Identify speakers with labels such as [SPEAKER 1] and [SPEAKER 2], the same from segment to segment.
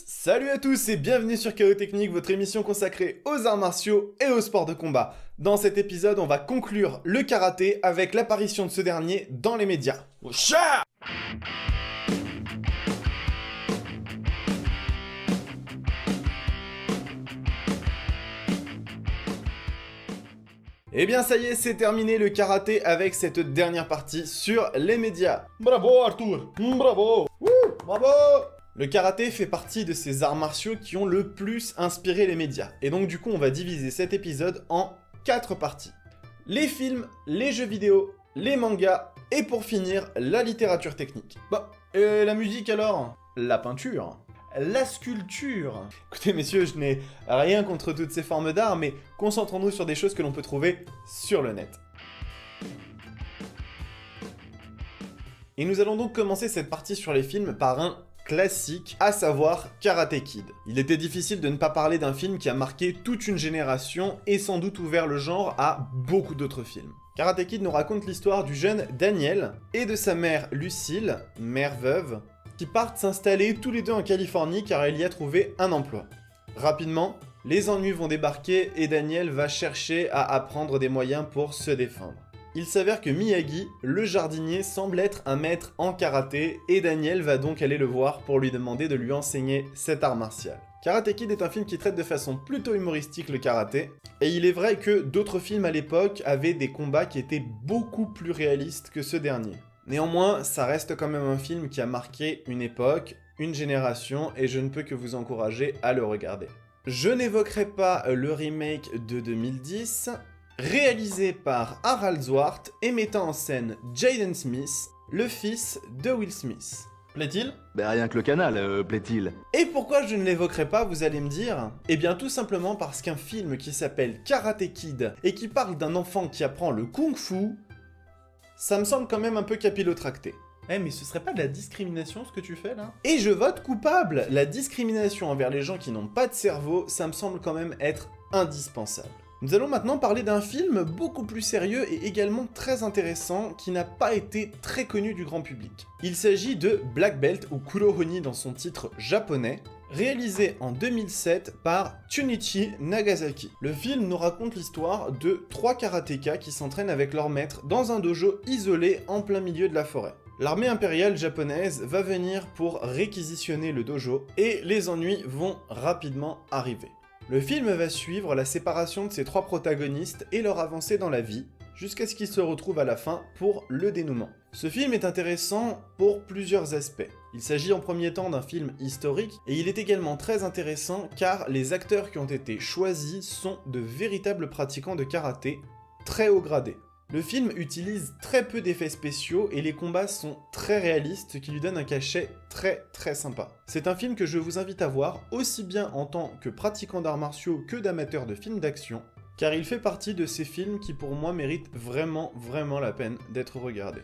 [SPEAKER 1] Salut à tous et bienvenue sur KO Technique, votre émission consacrée aux arts martiaux et aux sports de combat. Dans cet épisode, on va conclure le karaté avec l'apparition de ce dernier dans les médias. Osha! Eh bien ça y est, c'est terminé le karaté avec cette dernière partie sur les médias. Bravo Arthur! Bravo! Bravo! Le karaté fait partie de ces arts martiaux qui ont le plus inspiré les médias. Et donc du coup, on va diviser cet épisode en 4 parties. Les films, les jeux vidéo, les mangas, et pour finir, la littérature technique. Bah, et la musique alors? La peinture? La sculpture? Écoutez messieurs, je n'ai rien contre toutes ces formes d'art, mais concentrons-nous sur des choses que l'on peut trouver sur le net. Et nous allons donc commencer cette partie sur les films par un classique, à savoir Karate Kid. Il était difficile de ne pas parler d'un film qui a marqué toute une génération et sans doute ouvert le genre à beaucoup d'autres films. Karate Kid nous raconte l'histoire du jeune Daniel et de sa mère Lucille, mère veuve, qui partent s'installer tous les deux en Californie car elle y a trouvé un emploi. Rapidement, les ennuis vont débarquer et Daniel va chercher à apprendre des moyens pour se défendre. Il s'avère que Miyagi, le jardinier, semble être un maître en karaté et Daniel va donc aller le voir pour lui demander de lui enseigner cet art martial. Karate Kid est un film qui traite de façon plutôt humoristique le karaté, et il est vrai que d'autres films à l'époque avaient des combats qui étaient beaucoup plus réalistes que ce dernier. Néanmoins, ça reste quand même un film qui a marqué une époque, une génération, et je ne peux que vous encourager à le regarder. Je n'évoquerai pas le remake de 2010, réalisé par Harald Zwart et mettant en scène Jaden Smith, le fils de Will Smith. Plaît-il?
[SPEAKER 2] Ben rien que le canal, plaît-il.
[SPEAKER 1] Et pourquoi je ne l'évoquerai pas, vous allez me dire? Eh bien tout simplement parce qu'un film qui s'appelle Karate Kid et qui parle d'un enfant qui apprend le kung-fu, ça me semble quand même un peu capillotracté. Eh mais ce serait pas de la discrimination ce que tu fais là? Et je vote coupable! La discrimination envers les gens qui n'ont pas de cerveau, ça me semble quand même être indispensable. Nous allons maintenant parler d'un film beaucoup plus sérieux et également très intéressant qui n'a pas été très connu du grand public. Il s'agit de Black Belt ou Kurohoni dans son titre japonais, réalisé en 2007 par Shunichi Nagasaki. Le film nous raconte l'histoire de 3 karatékas qui s'entraînent avec leur maître dans un dojo isolé en plein milieu de la forêt. L'armée impériale japonaise va venir pour réquisitionner le dojo et les ennuis vont rapidement arriver. Le film va suivre la séparation de ces 3 protagonistes et leur avancée dans la vie, jusqu'à ce qu'ils se retrouvent à la fin pour le dénouement. Ce film est intéressant pour plusieurs aspects. Il s'agit en premier temps d'un film historique, et il est également très intéressant car les acteurs qui ont été choisis sont de véritables pratiquants de karaté, très haut gradés. Le film utilise très peu d'effets spéciaux et les combats sont très réalistes, ce qui lui donne un cachet très sympa. C'est un film que je vous invite à voir, aussi bien en tant que pratiquant d'arts martiaux que d'amateur de films d'action, car il fait partie de ces films qui pour moi méritent vraiment la peine d'être regardés.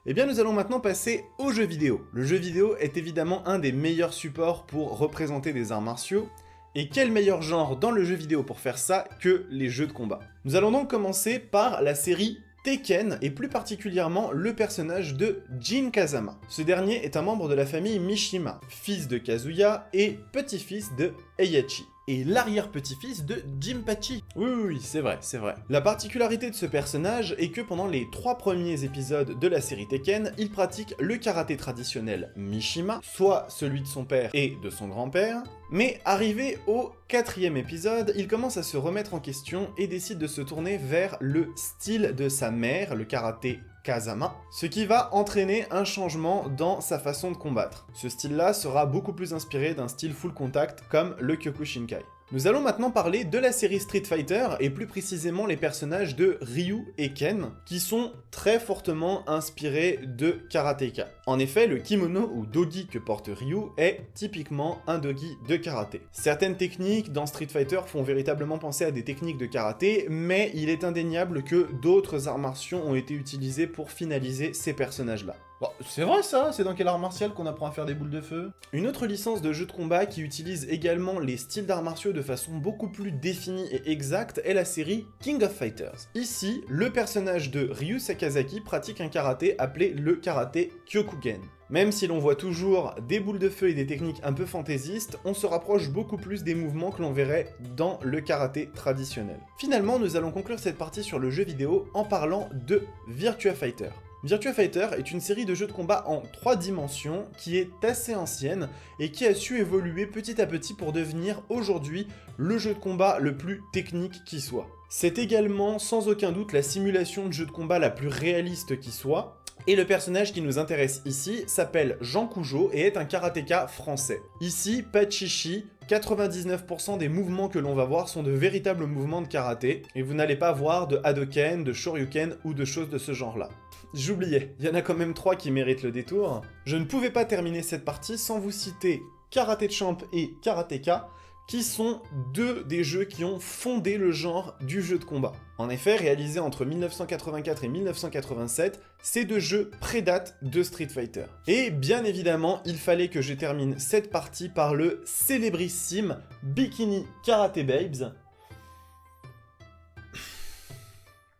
[SPEAKER 1] Eh bien nous allons maintenant passer aux jeux vidéo. Le jeu vidéo est évidemment un des meilleurs supports pour représenter des arts martiaux, et quel meilleur genre dans le jeu vidéo pour faire ça que les jeux de combat. Nous allons donc commencer par la série Tekken, et plus particulièrement le personnage de Jin Kazama. Ce dernier est un membre de la famille Mishima, fils de Kazuya et petit-fils de Heihachi. Et l'arrière-petit-fils de Jinpachi. Oui, c'est vrai. La particularité de ce personnage est que pendant les 3 premiers épisodes de la série Tekken, il pratique le karaté traditionnel Mishima, soit celui de son père et de son grand-père, mais arrivé au 4e épisode, il commence à se remettre en question et décide de se tourner vers le style de sa mère, le karaté Kazama, ce qui va entraîner un changement dans sa façon de combattre. Ce style-là sera beaucoup plus inspiré d'un style full contact comme le Kyokushinkai. Nous allons maintenant parler de la série Street Fighter, et plus précisément les personnages de Ryu et Ken, qui sont très fortement inspirés de karatéka. En effet, le kimono ou dogi que porte Ryu est typiquement un dogi de karaté. Certaines techniques dans Street Fighter font véritablement penser à des techniques de karaté, mais il est indéniable que d'autres arts martiaux ont été utilisés pour finaliser ces personnages-là. Bon, c'est vrai ça, c'est dans quel art martial qu'on apprend à faire des boules de feu? Une autre licence de jeu de combat qui utilise également les styles d'arts martiaux de façon beaucoup plus définie et exacte est la série King of Fighters. Ici, le personnage de Ryu Sakazaki pratique un karaté appelé le karaté Kyokugen. Même si l'on voit toujours des boules de feu et des techniques un peu fantaisistes, on se rapproche beaucoup plus des mouvements que l'on verrait dans le karaté traditionnel. Finalement, nous allons conclure cette partie sur le jeu vidéo en parlant de Virtua Fighter. Virtua Fighter est une série de jeux de combat en 3 dimensions qui est assez ancienne et qui a su évoluer petit à petit pour devenir aujourd'hui le jeu de combat le plus technique qui soit. C'est également sans aucun doute la simulation de jeu de combat la plus réaliste qui soit. Et le personnage qui nous intéresse ici s'appelle Jean Koujo et est un karatéka français. Ici, pas de chichi, 99% des mouvements que l'on va voir sont de véritables mouvements de karaté, et vous n'allez pas voir de Hadoken, de Shoryuken ou de choses de ce genre-là. J'oubliais, il y en a quand même 3 qui méritent le détour. Je ne pouvais pas terminer cette partie sans vous citer Karate Champ et Karateka, qui sont 2 des jeux qui ont fondé le genre du jeu de combat. En effet, réalisés entre 1984 et 1987, ces 2 jeux prédatent de Street Fighter. Et bien évidemment, il fallait que je termine cette partie par le célébrissime Bikini Karate Babes.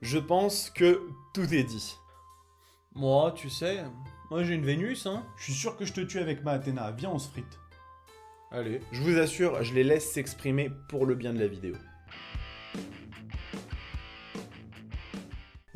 [SPEAKER 1] Je pense que tout est dit. Moi, tu sais, moi j'ai une Vénus, hein. Je suis sûr que je te tue avec ma Athéna, viens on se frite. Allez, je vous assure, je les laisse s'exprimer pour le bien de la vidéo.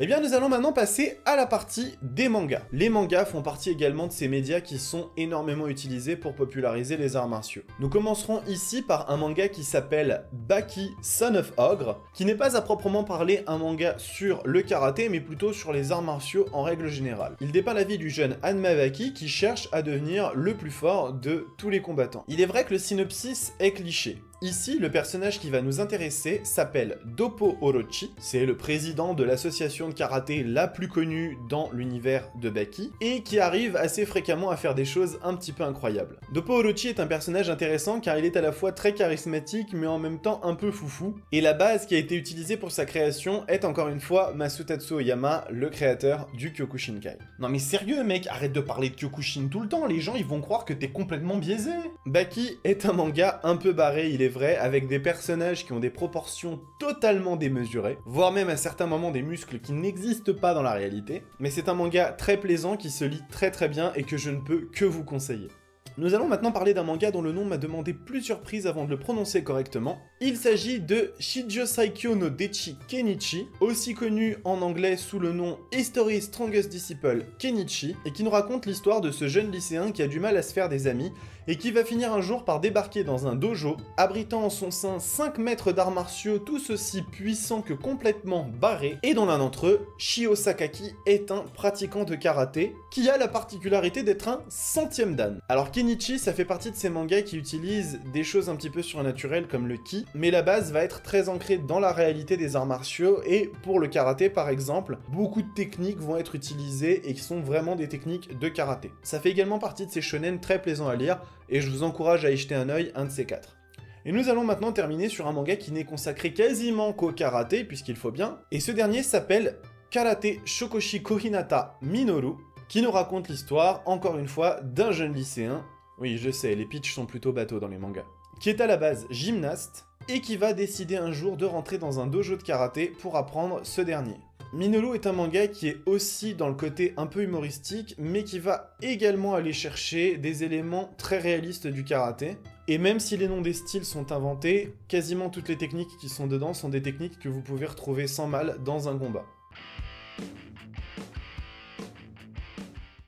[SPEAKER 1] Eh bien, nous allons maintenant passer à la partie des mangas. Les mangas font partie également de ces médias qui sont énormément utilisés pour populariser les arts martiaux. Nous commencerons ici par un manga qui s'appelle Baki Son of Ogre, qui n'est pas à proprement parler un manga sur le karaté, mais plutôt sur les arts martiaux en règle générale. Il dépeint la vie du jeune Hanma Baki qui cherche à devenir le plus fort de tous les combattants. Il est vrai que le synopsis est cliché. Ici, le personnage qui va nous intéresser s'appelle Doppo Orochi, c'est le président de l'association de karaté la plus connue dans l'univers de Baki, et qui arrive assez fréquemment à faire des choses un petit peu incroyables. Doppo Orochi est un personnage intéressant car il est à la fois très charismatique mais en même temps un peu foufou, et la base qui a été utilisée pour sa création est encore une fois Masutatsu Oyama, le créateur du Kyokushinkai. Non mais sérieux mec, arrête de parler de Kyokushin tout le temps, les gens ils vont croire que t'es complètement biaisé. Baki est un manga un peu barré, il est vrai, avec des personnages qui ont des proportions totalement démesurées, voire même à certains moments des muscles qui n'existent pas dans la réalité, mais c'est un manga très plaisant qui se lit très bien et que je ne peux que vous conseiller. Nous allons maintenant parler d'un manga dont le nom m'a demandé plusieurs prises avant de le prononcer correctement. Il s'agit de Shijo Saikyo no Dechi Kenichi, aussi connu en anglais sous le nom History's Strongest Disciple Kenichi, et qui nous raconte l'histoire de ce jeune lycéen qui a du mal à se faire des amis, et qui va finir un jour par débarquer dans un dojo, abritant en son sein 5 maîtres d'arts martiaux tous aussi puissants que complètement barrés, et dont l'un d'entre eux, Shio Sakaki, est un pratiquant de karaté, qui a la particularité d'être un 100e dan. Alors Kenichi, ça fait partie de ces mangas qui utilisent des choses un petit peu surnaturelles comme le ki, mais la base va être très ancrée dans la réalité des arts martiaux, et pour le karaté par exemple, beaucoup de techniques vont être utilisées et qui sont vraiment des techniques de karaté. Ça fait également partie de ces shonen très plaisants à lire, et je vous encourage à y jeter un œil, un de ces 4. Et nous allons maintenant terminer sur un manga qui n'est consacré quasiment qu'au karaté, puisqu'il faut bien, et ce dernier s'appelle Karate Shokoshi Kohinata Minoru, qui nous raconte l'histoire, encore une fois, d'un jeune lycéen, oui je sais, les pitchs sont plutôt bateaux dans les mangas, qui est à la base gymnaste, et qui va décider un jour de rentrer dans un dojo de karaté pour apprendre ce dernier. Minoru est un manga qui est aussi dans le côté un peu humoristique, mais qui va également aller chercher des éléments très réalistes du karaté. Et même si les noms des styles sont inventés, quasiment toutes les techniques qui sont dedans sont des techniques que vous pouvez retrouver sans mal dans un combat.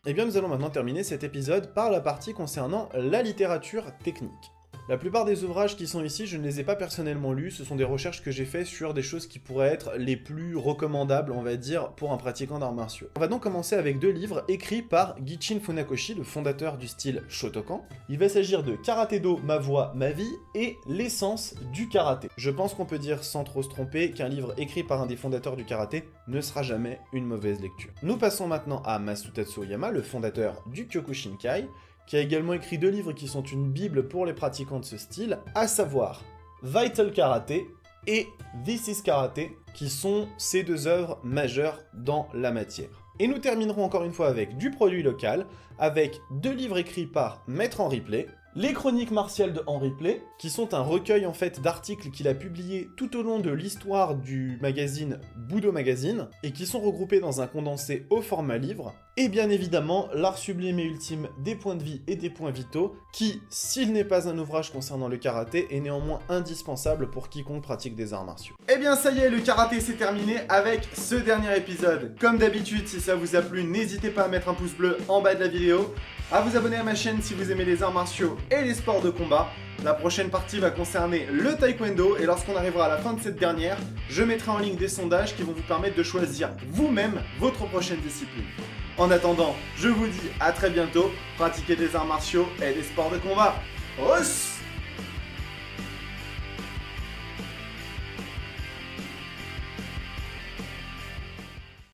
[SPEAKER 1] Et bien nous allons maintenant terminer cet épisode par la partie concernant la littérature technique. La plupart des ouvrages qui sont ici, je ne les ai pas personnellement lus, ce sont des recherches que j'ai faites sur des choses qui pourraient être les plus recommandables, on va dire, pour un pratiquant d'arts martiaux. On va donc commencer avec 2 livres écrits par Gichin Funakoshi, le fondateur du style Shotokan. Il va s'agir de Karaté-do, ma voix, ma vie, et l'essence du karaté. Je pense qu'on peut dire sans trop se tromper qu'un livre écrit par un des fondateurs du karaté ne sera jamais une mauvaise lecture. Nous passons maintenant à Masutatsu Oyama, le fondateur du Kyokushinkai, qui a également écrit 2 livres qui sont une bible pour les pratiquants de ce style, à savoir Vital Karate et This is Karate, qui sont ces 2 œuvres majeures dans la matière. Et nous terminerons encore une fois avec du produit local, avec 2 livres écrits par Maître Henri Play, les Chroniques martiales de Henri Play, qui sont un recueil en fait d'articles qu'il a publiés tout au long de l'histoire du magazine Budo Magazine, et qui sont regroupés dans un condensé au format livre, et bien évidemment l'art sublime et ultime des points de vie et des points vitaux, qui, s'il n'est pas un ouvrage concernant le karaté, est néanmoins indispensable pour quiconque pratique des arts martiaux. Eh bien ça y est, le karaté c'est terminé avec ce dernier épisode. Comme d'habitude, si ça vous a plu, n'hésitez pas à mettre un pouce bleu en bas de la vidéo, à vous abonner à ma chaîne si vous aimez les arts martiaux et les sports de combat. La prochaine partie va concerner le taekwondo et lorsqu'on arrivera à la fin de cette dernière, je mettrai en ligne des sondages qui vont vous permettre de choisir vous-même votre prochaine discipline. En attendant, je vous dis à très bientôt, pratiquez des arts martiaux et des sports de combat. Os!